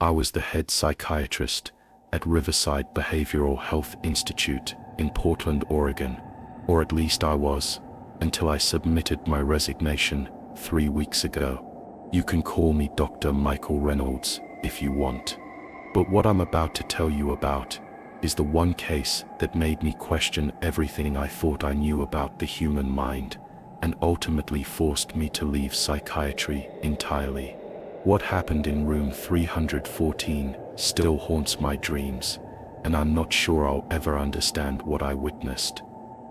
I was the head psychiatrist at Riverside Behavioral Health Institute in Portland, Oregon, or at least I was, until I submitted my resignation 3 weeks ago. You can call me Dr. Michael Reynolds if you want. But what I'm about to tell you about is the one case that made me question everything I thought I knew about the human mind, and ultimately forced me to leave psychiatry entirely. What happened in room 314 still haunts my dreams, and I'm not sure I'll ever understand what I witnessed.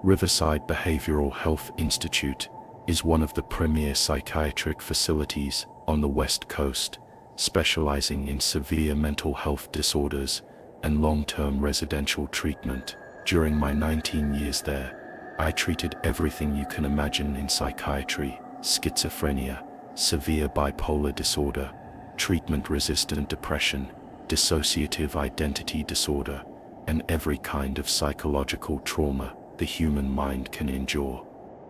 Riverside Behavioral Health Institute is one of the premier psychiatric facilities on the West Coast, specializing in severe mental health disorders and long-term residential treatment. During my 19 years there, I treated everything you can imagine in psychiatry: schizophrenia, severe bipolar disorder, treatment-resistant depression, dissociative identity disorder, and every kind of psychological trauma the human mind can endure.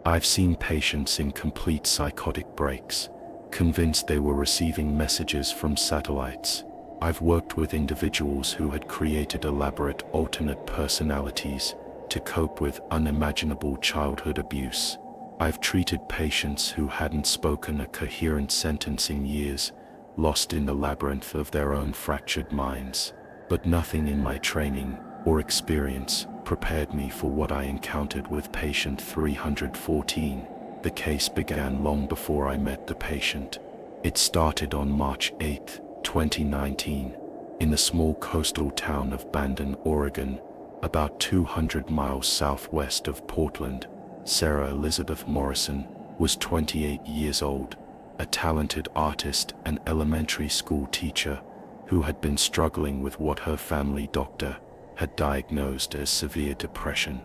I've seen patients in complete psychotic breaks, convinced they were receiving messages from satellites. I've worked with individuals who had created elaborate alternate personalities to cope with unimaginable childhood abuse. I've treated patients who hadn't spoken a coherent sentence in years, lost in the labyrinth of their own fractured minds. But nothing in my training or experience prepared me for what I encountered with patient 314. The case began long before I met the patient. It started on March 8, 2019, in the small coastal town of Bandon, Oregon, about 200 miles southwest of Portland. Sarah Elizabeth Morrison was 28 years old, a talented artist and elementary school teacher who had been struggling with what her family doctor had diagnosed as severe depression.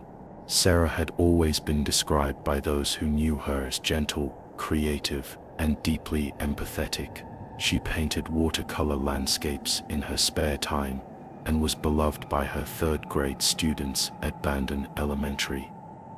Sarah had always been described by those who knew her as gentle, creative, and deeply empathetic. She painted watercolor landscapes in her spare time and was beloved by her third-grade students at Bandon Elementary.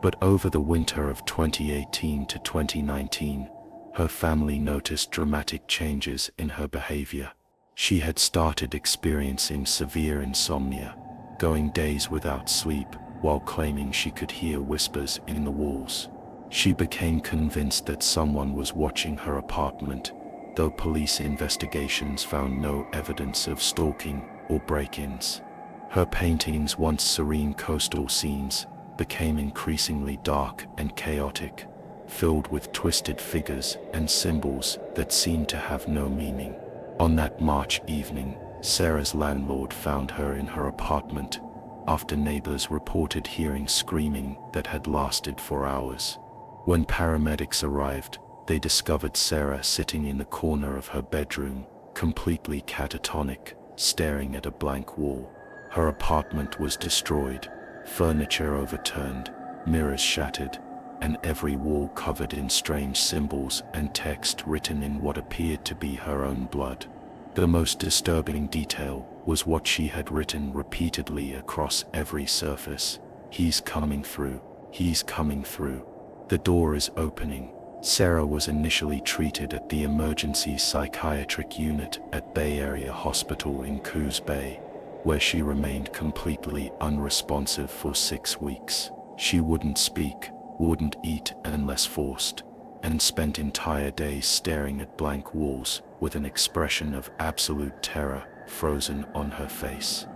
But over the winter of 2018 to 2019, her family noticed dramatic changes in her behavior. She had started experiencing severe insomnia, going days without sleep while claiming she could hear whispers in the walls. She became convinced that someone was watching her apartment, though police investigations found no evidence of stalking or break-ins. Her paintings, once serene coastal scenes, became increasingly dark and chaotic, filled with twisted figures and symbols that seemed to have no meaning. On that March evening, Sarah's landlord found her in her apartment after neighbors reported hearing screaming that had lasted for hours. When paramedics arrived, they discovered Sarah sitting in the corner of her bedroom, completely catatonic, staring at a blank wall. Her apartment was destroyed, furniture overturned, mirrors shattered, and every wall covered in strange symbols and text written in what appeared to be her own blood. The most disturbing detail was what she had written repeatedly across every surface: "He's coming through. He's coming through. The door is opening." Sarah was initially treated at the emergency psychiatric unit at Bay Area Hospital in Coos Bay, where she remained completely unresponsive for 6 weeks. She wouldn't speak, wouldn't eat unless forced, and spent entire days staring at blank walls with an expression of absolute terror frozen on her face.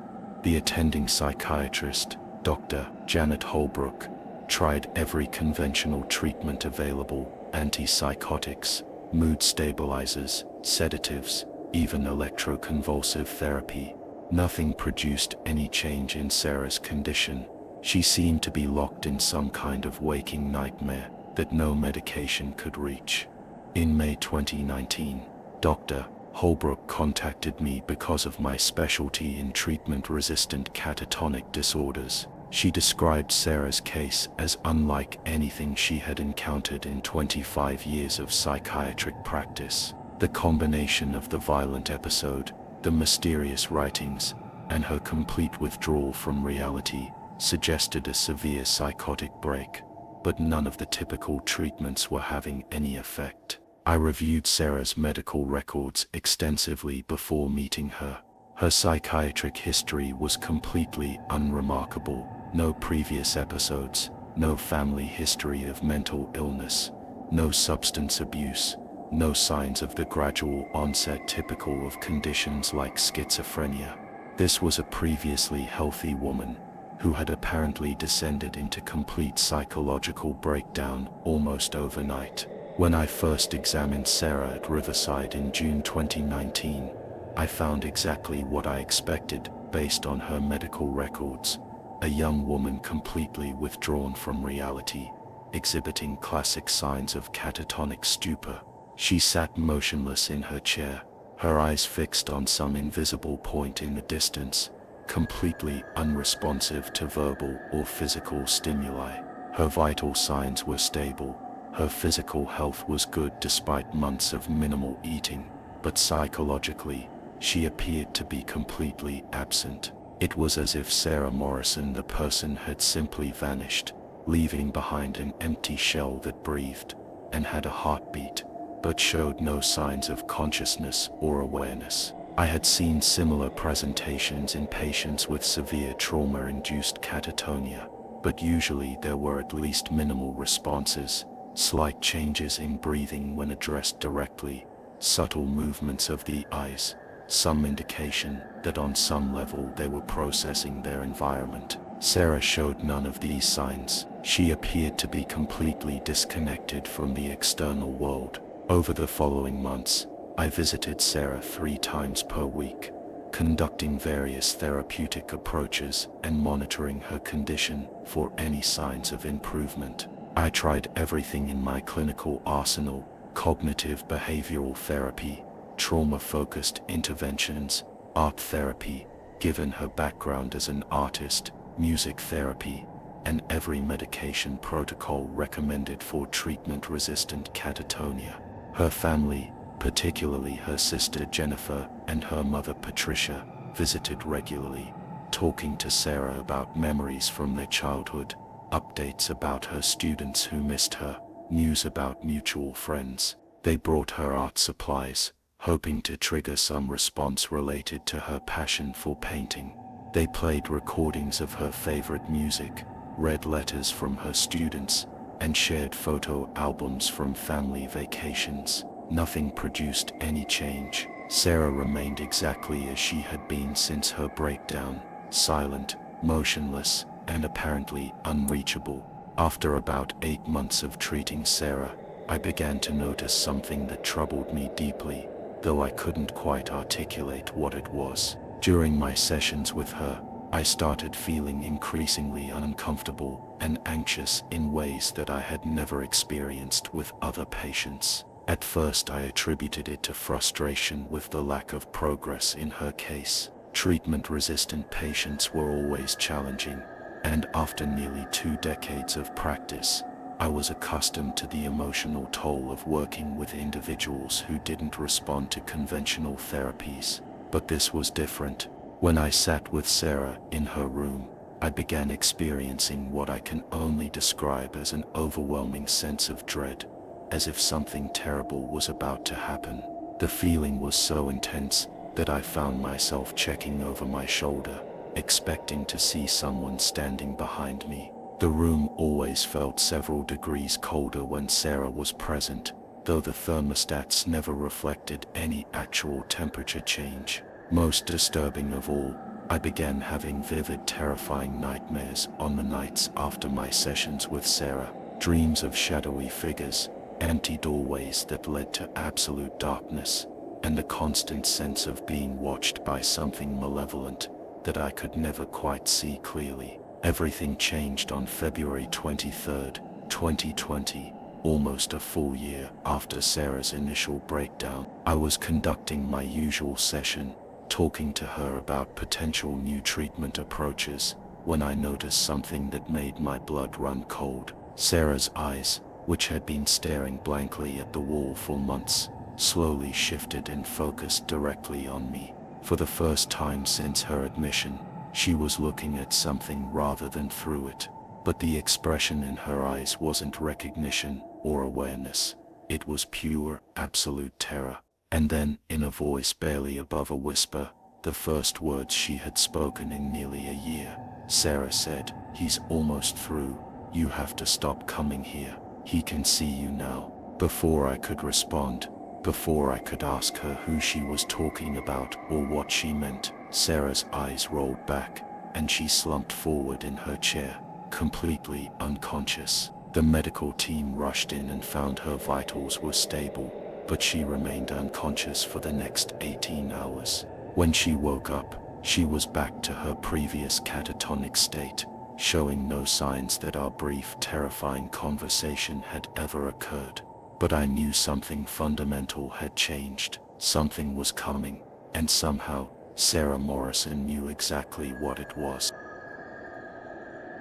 The attending psychiatrist, Dr. Janet Holbrook, tried every conventional treatment available: antipsychotics, mood stabilizers, sedatives, even electroconvulsive therapy. Nothing produced any change in Sarah's condition. She seemed to be locked in some kind of waking nightmare that no medication could reach. In May 2019, Dr. Holbrook contacted me because of my specialty in treatment-resistant catatonic disorders. She described Sarah's case as unlike anything she had encountered in 25 years of psychiatric practice. The combination of the violent episode, the mysterious writings, and her complete withdrawal from reality suggested a severe psychotic break, but none of the typical treatments were having any effect. I reviewed Sarah's medical records extensively before meeting her. Her psychiatric history was completely unremarkable. No previous episodes, no family history of mental illness, no substance abuse, no signs of the gradual onset typical of conditions like schizophrenia. This was a previously healthy woman who had apparently descended into complete psychological breakdown almost overnight. When I first examined Sarah at Riverside in June 2019, I found exactly what I expected based on her medical records. A young woman completely withdrawn from reality, exhibiting classic signs of catatonic stupor. She sat motionless in her chair, her eyes fixed on some invisible point in the distance, completely unresponsive to verbal or physical stimuli. Her vital signs were stable. Her physical health was good despite months of minimal eating, but psychologically, she appeared to be completely absent. It was as if Sarah Morrison, the person, had simply vanished, leaving behind an empty shell that breathed and had a heartbeat, but showed no signs of consciousness or awareness. I had seen similar presentations in patients with severe trauma-induced catatonia, but usually there were at least minimal responses, slight changes in breathing when addressed directly, subtle movements of the eyes, some indication that on some level they were processing their environment. Sarah showed none of these signs. She appeared to be completely disconnected from the external world. Over the following months, I visited Sarah 3 times per week, conducting various therapeutic approaches and monitoring her condition for any signs of improvement. I tried everything in my clinical arsenal: cognitive behavioral therapy, trauma-focused interventions, art therapy, given her background as an artist, music therapy, and every medication protocol recommended for treatment-resistant catatonia. Her family, particularly her sister Jennifer and her mother Patricia, visited regularly, talking to Sarah about memories from their childhood, updates about her students who missed her, news about mutual friends. They brought her art supplies, hoping to trigger some response related to her passion for painting. They played recordings of her favorite music, read letters from her students, and shared photo albums from family vacations. Nothing produced any change. Sarah remained exactly as she had been since her breakdown, silent, motionless, and apparently unreachable. After about 8 months of treating Sarah, I began to notice something that troubled me deeply, though I couldn't quite articulate what it was. During my sessions with her, I started feeling increasingly uncomfortable and anxious in ways that I had never experienced with other patients. At first I attributed it to frustration with the lack of progress in her case. Treatment-resistant patients were always challenging, and after nearly 2 decades of practice, I was accustomed to the emotional toll of working with individuals who didn't respond to conventional therapies. But this was different. When I sat with Sarah in her room, I began experiencing what I can only describe as an overwhelming sense of dread, as if something terrible was about to happen. The feeling was so intense that I found myself checking over my shoulder, expecting to see someone standing behind me. The room always felt several degrees colder when Sarah was present, though the thermostats never reflected any actual temperature change. Most disturbing of all, I began having vivid, terrifying nightmares on the nights after my sessions with Sarah. Dreams of shadowy figures, empty doorways that led to absolute darkness, and a constant sense of being watched by something malevolent that I could never quite see clearly. Everything changed on February 23, 2020, almost a full year after Sarah's initial breakdown. I was conducting my usual session, talking to her about potential new treatment approaches, when I noticed something that made my blood run cold. Sarah's eyes, which had been staring blankly at the wall for months, slowly shifted and focused directly on me. For the first time since her admission, she was looking at something rather than through it. But the expression in her eyes wasn't recognition or awareness. It was pure, absolute terror. And then, in a voice barely above a whisper, the first words she had spoken in nearly a year. Sarah said, "He's almost through. You have to stop coming here. He can see you now." Before I could respond, before I could ask her who she was talking about or what she meant, Sarah's eyes rolled back, and she slumped forward in her chair, completely unconscious. The medical team rushed in and found her vitals were stable, but she remained unconscious for the next 18 hours. When she woke up, she was back to her previous catatonic state, showing no signs that our brief, terrifying conversation had ever occurred. But I knew something fundamental had changed. Something was coming, and somehow, Sarah Morrison knew exactly what it was.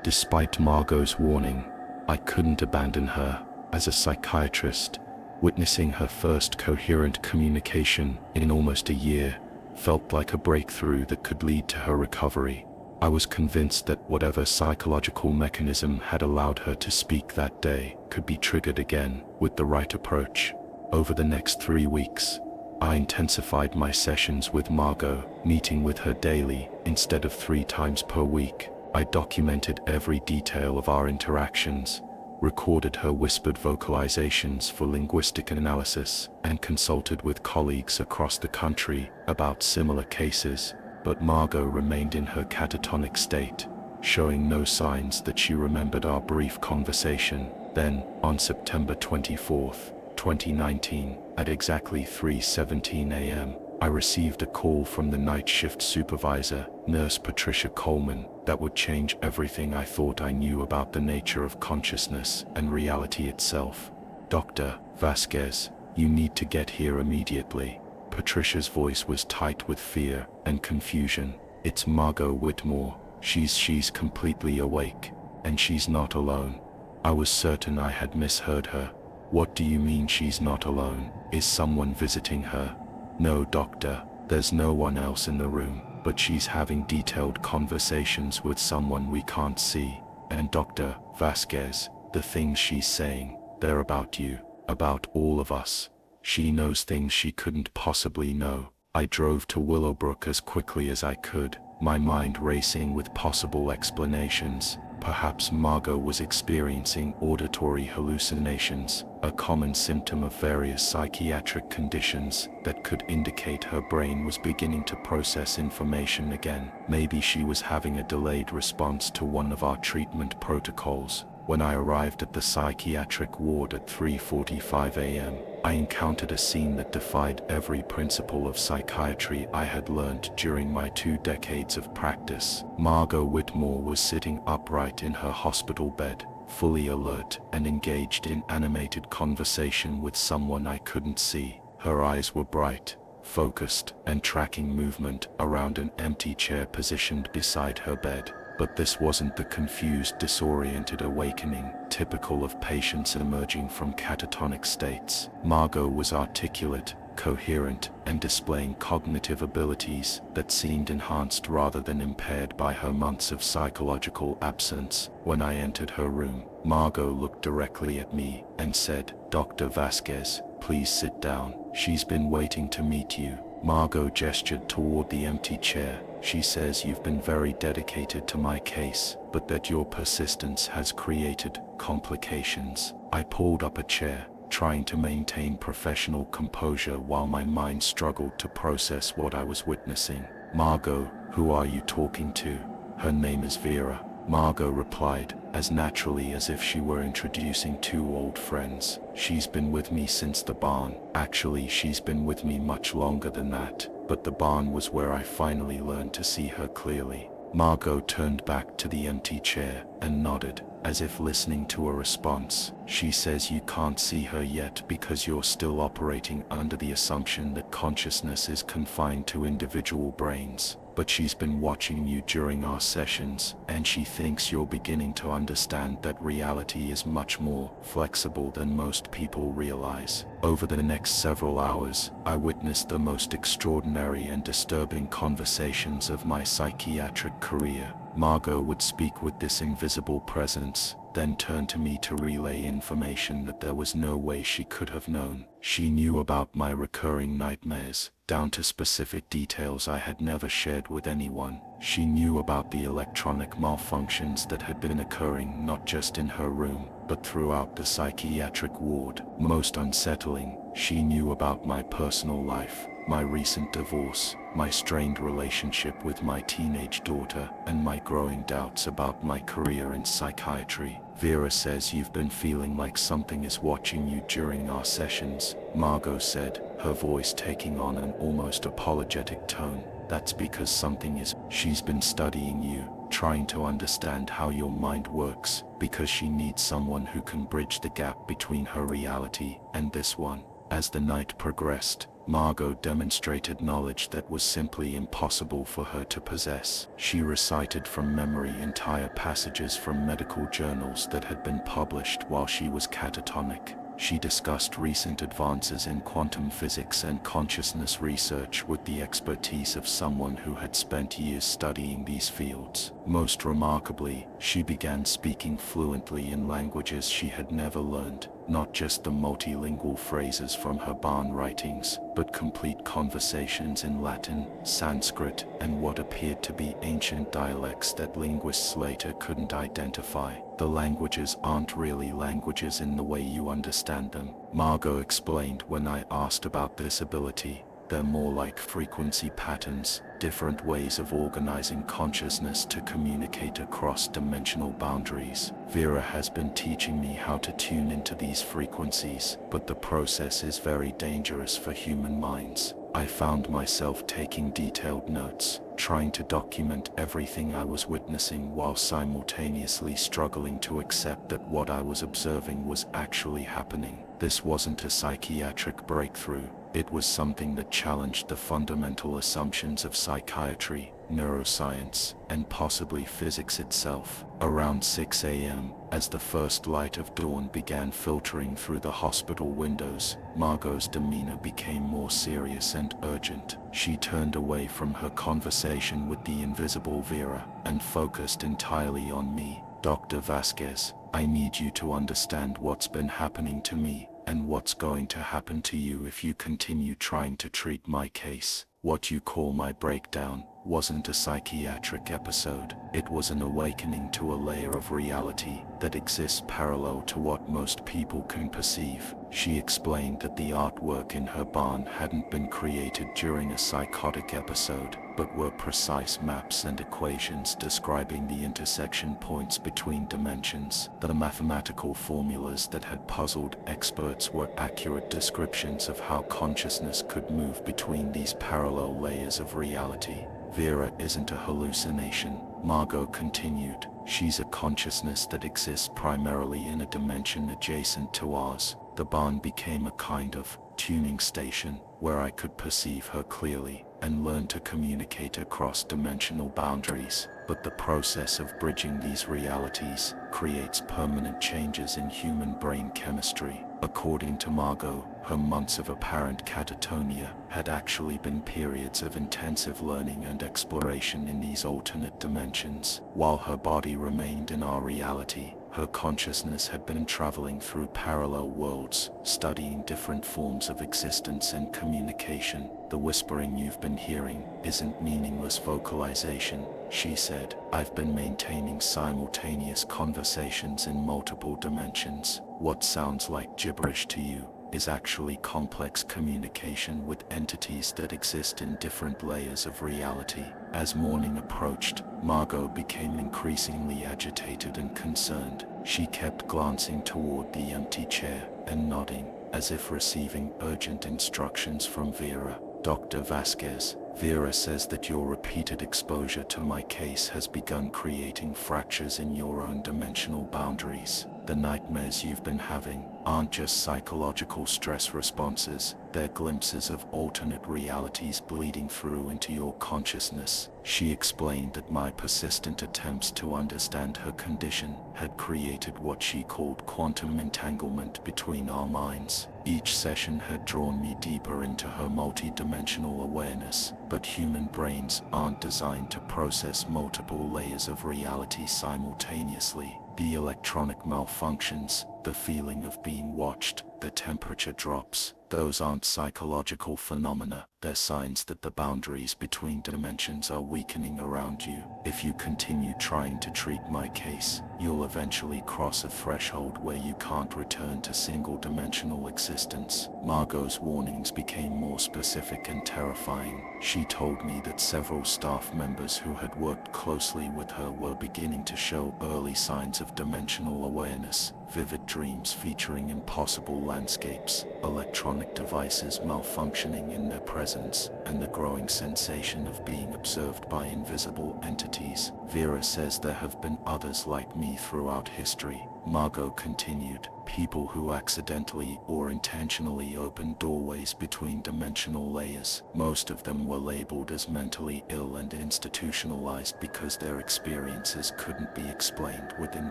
Despite Margot's warning, I couldn't abandon her. As a psychiatrist, witnessing her first coherent communication in almost a year felt like a breakthrough that could lead to her recovery. I was convinced that whatever psychological mechanism had allowed her to speak that day could be triggered again with the right approach. Over the next 3 weeks, I intensified my sessions with Margot, meeting with her daily instead of 3 times per week. I documented every detail of our interactions, recorded her whispered vocalizations for linguistic analysis, and consulted with colleagues across the country about similar cases. But Margot remained in her catatonic state, showing no signs that she remembered our brief conversation. Then, on September 24th, 2019, at exactly 3:17 a.m., I received a call from the night shift supervisor, Nurse Patricia Coleman, that would change everything I thought I knew about the nature of consciousness and reality itself. "Dr. Vasquez, you need to get here immediately." Patricia's voice was tight with fear and confusion. "It's Margot Whitmore. She's completely awake, and she's not alone." I was certain I had misheard her. "What do you mean she's not alone? Is someone visiting her?" "No, doctor, there's no one else in the room, but she's having detailed conversations with someone we can't see. And Dr. Vasquez, the things she's saying, they're about you, about all of us. She knows things she couldn't possibly know." I drove to Willowbrook as quickly as I could, my mind racing with possible explanations. Perhaps Margot was experiencing auditory hallucinations, a common symptom of various psychiatric conditions that could indicate her brain was beginning to process information again. Maybe she was having a delayed response to one of our treatment protocols. When I arrived at the psychiatric ward at 3:45 a.m., I encountered a scene that defied every principle of psychiatry I had learned during my 2 decades of practice. Margot Whitmore was sitting upright in her hospital bed, fully alert and engaged in animated conversation with someone I couldn't see. Her eyes were bright, focused, and tracking movement around an empty chair positioned beside her bed. But this wasn't the confused, disoriented awakening typical of patients emerging from catatonic states. Margot was articulate, coherent, and displaying cognitive abilities that seemed enhanced rather than impaired by her months of psychological absence. When I entered her room, Margot looked directly at me and said, "Dr. Vasquez, please sit down. She's been waiting to meet you." Margot gestured toward the empty chair. "She says you've been very dedicated to my case, but that your persistence has created complications." I pulled up a chair, trying to maintain professional composure while my mind struggled to process what I was witnessing. "Margot, who are you talking to?" "Her name is Vera," Margot replied, as naturally as if she were introducing 2 old friends. "She's been with me since the barn. Actually, she's been with me much longer than that, but the barn was where I finally learned to see her clearly." Margot turned back to the empty chair and nodded, as if listening to a response. "She says you can't see her yet because you're still operating under the assumption that consciousness is confined to individual brains. But she's been watching you during our sessions, and she thinks you're beginning to understand that reality is much more flexible than most people realize." Over the next several hours, I witnessed the most extraordinary and disturbing conversations of my psychiatric career. Margot would speak with this invisible presence, then turn to me to relay information that there was no way she could have known. She knew about my recurring nightmares, down to specific details I had never shared with anyone. She knew about the electronic malfunctions that had been occurring not just in her room, but throughout the psychiatric ward. Most unsettling, she knew about my personal life, my recent divorce, my strained relationship with my teenage daughter, and my growing doubts about my career in psychiatry. Vera says you've been feeling like something is watching you during our sessions, Margot said, her voice taking on an almost apologetic tone. That's because something is. She's been studying you, trying to understand how your mind works, because she needs someone who can bridge the gap between her reality and this one. As the night progressed, Margot demonstrated knowledge that was simply impossible for her to possess. She recited from memory entire passages from medical journals that had been published while she was catatonic. She discussed recent advances in quantum physics and consciousness research with the expertise of someone who had spent years studying these fields. Most remarkably, she began speaking fluently in languages she had never learned, not just the multilingual phrases from her barn writings, but complete conversations in Latin, Sanskrit, and what appeared to be ancient dialects that linguists later couldn't identify. The languages aren't really languages in the way you understand them, Margot explained when I asked about this ability. They're more like frequency patterns, different ways of organizing consciousness to communicate across dimensional boundaries. Vera has been teaching me how to tune into these frequencies, but the process is very dangerous for human minds. I found myself taking detailed notes, trying to document everything I was witnessing while simultaneously struggling to accept that what I was observing was actually happening. This wasn't a psychiatric breakthrough. It was something that challenged the fundamental assumptions of psychiatry, neuroscience, and possibly physics itself. Around 6 a.m., as the first light of dawn began filtering through the hospital windows, Margot's demeanor became more serious and urgent. She turned away from her conversation with the invisible Vera and focused entirely on me. Dr. Vasquez, I need you to understand what's been happening to me, and what's going to happen to you if you continue trying to treat my case. What you call my breakdown wasn't a psychiatric episode. It was an awakening to a layer of reality that exists parallel to what most people can perceive. She explained that the artwork in her barn hadn't been created during a psychotic episode, but were precise maps and equations describing the intersection points between dimensions. The mathematical formulas that had puzzled experts were accurate descriptions of how consciousness could move between these parallel layers of reality. Vera isn't a hallucination, Margot continued. She's a consciousness that exists primarily in a dimension adjacent to ours. The barn became a kind of tuning station where I could perceive her clearly and learn to communicate across dimensional boundaries. But the process of bridging these realities creates permanent changes in human brain chemistry. According to Margot, her months of apparent catatonia had actually been periods of intensive learning and exploration in these alternate dimensions. While her body remained in our reality, her consciousness had been traveling through parallel worlds, studying different forms of existence and communication. The whispering you've been hearing isn't meaningless vocalization, she said. I've been maintaining simultaneous conversations in multiple dimensions. What sounds like gibberish to you is actually complex communication with entities that exist in different layers of reality. As morning approached, Margot became increasingly agitated and concerned. She kept glancing toward the empty chair and nodding, as if receiving urgent instructions from Vera. Dr. Vasquez, Vera says that your repeated exposure to my case has begun creating fractures in your own dimensional boundaries. The nightmares you've been having aren't just psychological stress responses, they're glimpses of alternate realities bleeding through into your consciousness. She explained that my persistent attempts to understand her condition had created what she called quantum entanglement between our minds. Each session had drawn me deeper into her multi-dimensional awareness, but human brains aren't designed to process multiple layers of reality simultaneously. The electronic malfunctions, the feeling of being watched, the temperature drops, those aren't psychological phenomena, They're signs that the boundaries between dimensions are weakening around you. If you continue trying to treat my case, you'll eventually cross a threshold where you can't return to single-dimensional existence. Margot's warnings became more specific and terrifying. She told me that several staff members who had worked closely with her were beginning to show early signs of dimensional awareness. Vivid dreams featuring impossible landscapes, electronic devices malfunctioning in their presence, and the growing sensation of being observed by invisible entities. Vera says there have been others like me throughout history. Margot continued, people who accidentally or intentionally opened doorways between dimensional layers. Most of them were labeled as mentally ill and institutionalized because their experiences couldn't be explained within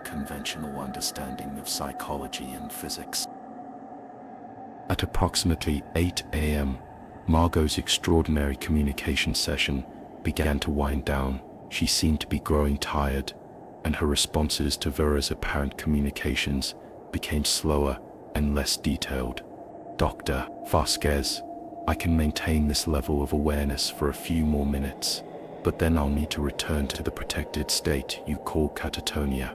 conventional understanding of psychology and physics. At approximately 8 a.m., Margot's extraordinary communication session began to wind down. She seemed to be growing tired, and her responses to Vera's apparent communications became slower and less detailed. Dr. Vasquez, I can maintain this level of awareness for a few more minutes, but then I'll need to return to the protected state you call catatonia.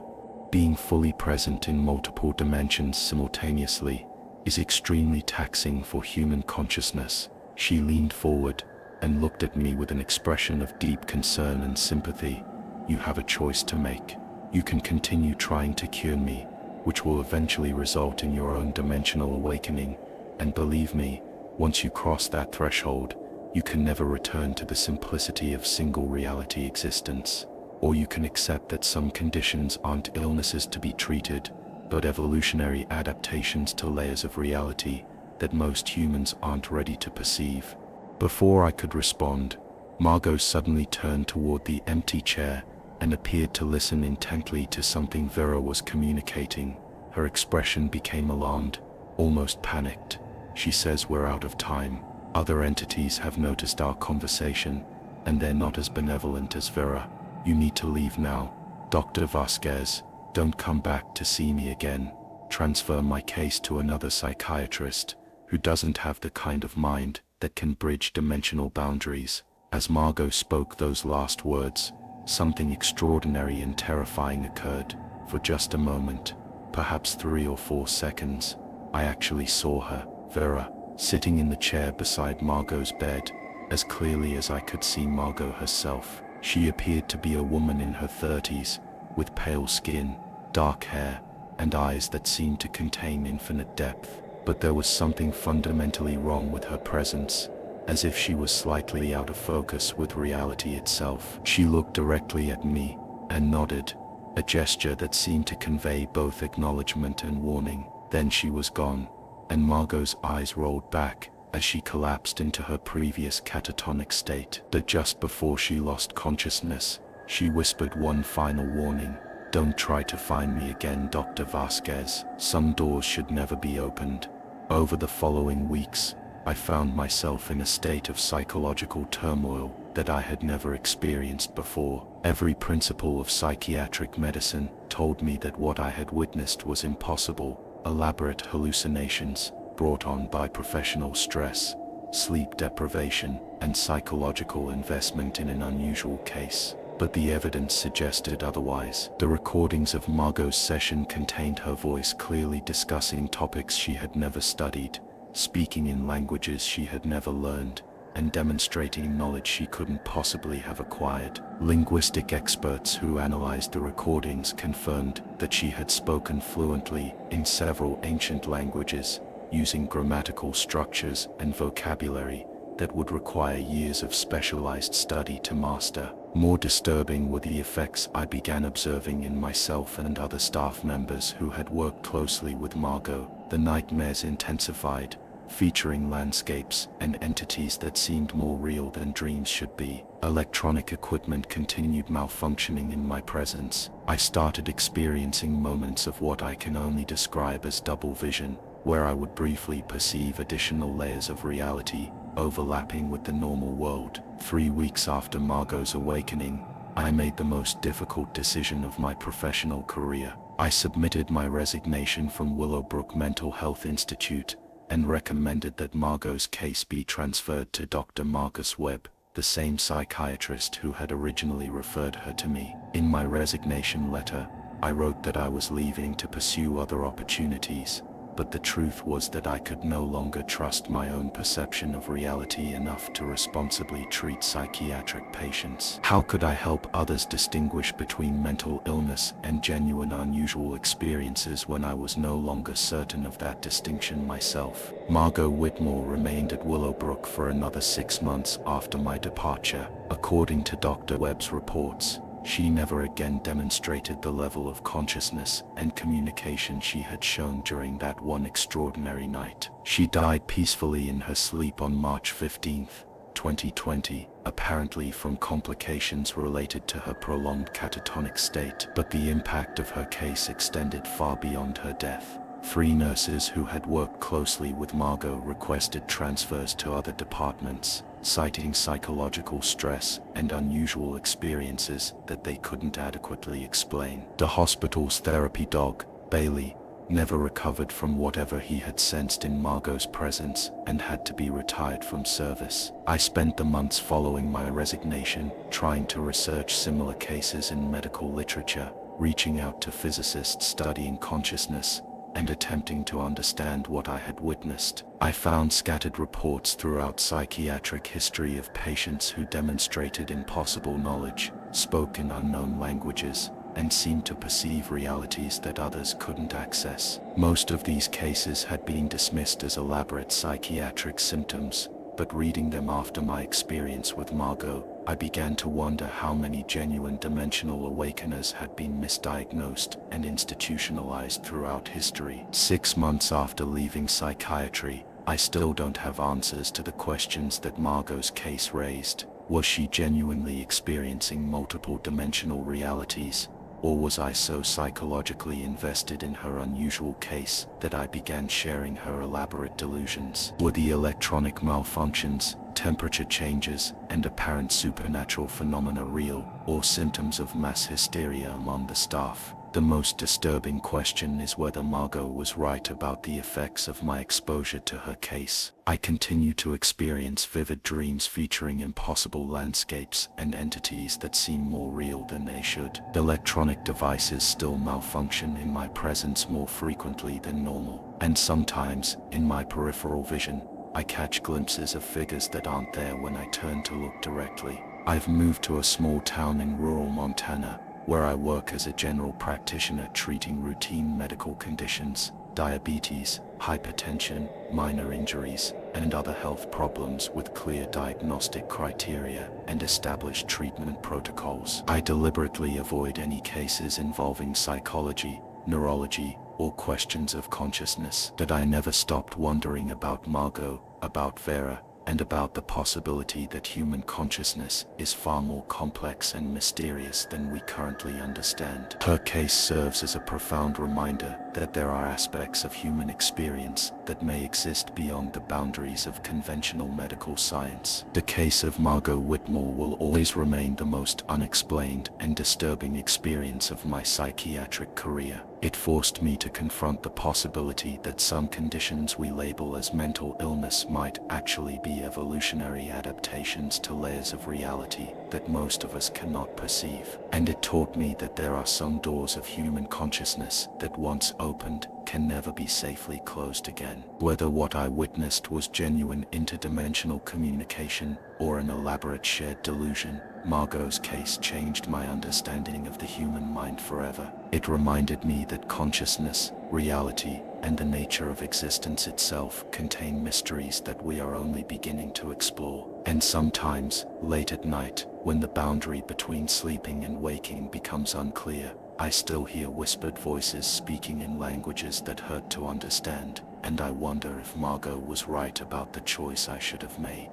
Being fully present in multiple dimensions simultaneously is extremely taxing for human consciousness. She leaned forward and looked at me with an expression of deep concern and sympathy. You have a choice to make. You can continue trying to cure me, which will eventually result in your own dimensional awakening, and believe me, once you cross that threshold, you can never return to the simplicity of single reality existence. Or you can accept that some conditions aren't illnesses to be treated, but evolutionary adaptations to layers of reality that most humans aren't ready to perceive. Before I could respond, Margot suddenly turned toward the empty chair and appeared to listen intently to something Vera was communicating. Her expression became alarmed, almost panicked. She says we're out of time. Other entities have noticed our conversation, and they're not as benevolent as Vera. You need to leave now. Dr. Vasquez, don't come back to see me again. Transfer my case to another psychiatrist who doesn't have the kind of mind that can bridge dimensional boundaries. As Margot spoke those last words, something extraordinary and terrifying occurred. For just a moment, perhaps 3 or 4 seconds, I actually saw her, Vera, sitting in the chair beside Margot's bed, as clearly as I could see Margot herself. She appeared to be a woman in her 30s, with pale skin, dark hair, and eyes that seemed to contain infinite depth. But there was something fundamentally wrong with her presence, as if she was slightly out of focus with reality itself. She looked directly at me and nodded, a gesture that seemed to convey both acknowledgement and warning. Then she was gone, and Margot's eyes rolled back as she collapsed into her previous catatonic state. But just before she lost consciousness, she whispered one final warning. Don't try to find me again, Dr. Vasquez. Some doors should never be opened. Over the following weeks, I found myself in a state of psychological turmoil that I had never experienced before. Every principle of psychiatric medicine told me that what I had witnessed was impossible. Elaborate hallucinations brought on by professional stress, sleep deprivation, and psychological investment in an unusual case. But the evidence suggested otherwise. The recordings of Margot's session contained her voice clearly discussing topics she had never studied, speaking in languages she had never learned, and demonstrating knowledge she couldn't possibly have acquired. Linguistic experts who analyzed the recordings confirmed that she had spoken fluently in several ancient languages, using grammatical structures and vocabulary that would require years of specialized study to master. More disturbing were the effects I began observing in myself and other staff members who had worked closely with Margot. The nightmares intensified, featuring landscapes and entities that seemed more real than dreams should be. Electronic equipment continued malfunctioning in my presence. I started experiencing moments of what I can only describe as double vision, where I would briefly perceive additional layers of reality overlapping with the normal world. 3 weeks after Margot's awakening, I made the most difficult decision of my professional career. I submitted my resignation from Willowbrook Mental Health Institute and recommended that Margot's case be transferred to Dr. Marcus Webb, the same psychiatrist who had originally referred her to me. In my resignation letter, I wrote that I was leaving to pursue other opportunities, but the truth was that I could no longer trust my own perception of reality enough to responsibly treat psychiatric patients. How could I help others distinguish between mental illness and genuine unusual experiences when I was no longer certain of that distinction myself? Margot Whitmore remained at Willowbrook for another 6 months after my departure. According to Dr. Webb's reports, she never again demonstrated the level of consciousness and communication she had shown during that one extraordinary night. She died peacefully in her sleep on March 15, 2020, apparently from complications related to her prolonged catatonic state, but the impact of her case extended far beyond her death. 3 nurses who had worked closely with Margot requested transfers to other departments, citing psychological stress and unusual experiences that they couldn't adequately explain. The hospital's therapy dog, Bailey, never recovered from whatever he had sensed in Margot's presence and had to be retired from service. I spent the months following my resignation trying to research similar cases in medical literature, reaching out to physicists studying consciousness, and attempting to understand what I had witnessed. I found scattered reports throughout psychiatric history of patients who demonstrated impossible knowledge, spoke in unknown languages, and seemed to perceive realities that others couldn't access. Most of these cases had been dismissed as elaborate psychiatric symptoms, but reading them after my experience with Margot, I began to wonder how many genuine dimensional awakeners had been misdiagnosed and institutionalized throughout history. 6 months after leaving psychiatry, I still don't have answers to the questions that Margot's case raised. Was she genuinely experiencing multiple dimensional realities? Or was I so psychologically invested in her unusual case that I began sharing her elaborate delusions? Were the electronic malfunctions, temperature changes, and apparent supernatural phenomena real, or symptoms of mass hysteria among the staff? The most disturbing question is whether Margot was right about the effects of my exposure to her case. I continue to experience vivid dreams featuring impossible landscapes and entities that seem more real than they should. The electronic devices still malfunction in my presence more frequently than normal, and sometimes, in my peripheral vision, I catch glimpses of figures that aren't there when I turn to look directly. I've moved to a small town in rural Montana, where I work as a general practitioner treating routine medical conditions, diabetes, hypertension, minor injuries, and other health problems with clear diagnostic criteria and established treatment protocols. I deliberately avoid any cases involving psychology, neurology, or questions of consciousness. That I never stopped wondering about Margot, about Vera, and about the possibility that human consciousness is far more complex and mysterious than we currently understand. Her case serves as a profound reminder that there are aspects of human experience that may exist beyond the boundaries of conventional medical science. The case of Margot Whitmore will always remain the most unexplained and disturbing experience of my psychiatric career. It forced me to confront the possibility that some conditions we label as mental illness might actually be evolutionary adaptations to layers of reality that most of us cannot perceive. And it taught me that there are some doors of human consciousness that once opened can never be safely closed again. Whether what I witnessed was genuine interdimensional communication or an elaborate shared delusion, Margot's case changed my understanding of the human mind forever. It reminded me that consciousness, reality, and the nature of existence itself contain mysteries that we are only beginning to explore. And sometimes, late at night, when the boundary between sleeping and waking becomes unclear, I still hear whispered voices speaking in languages that hurt to understand, and I wonder if Margot was right about the choice I should have made.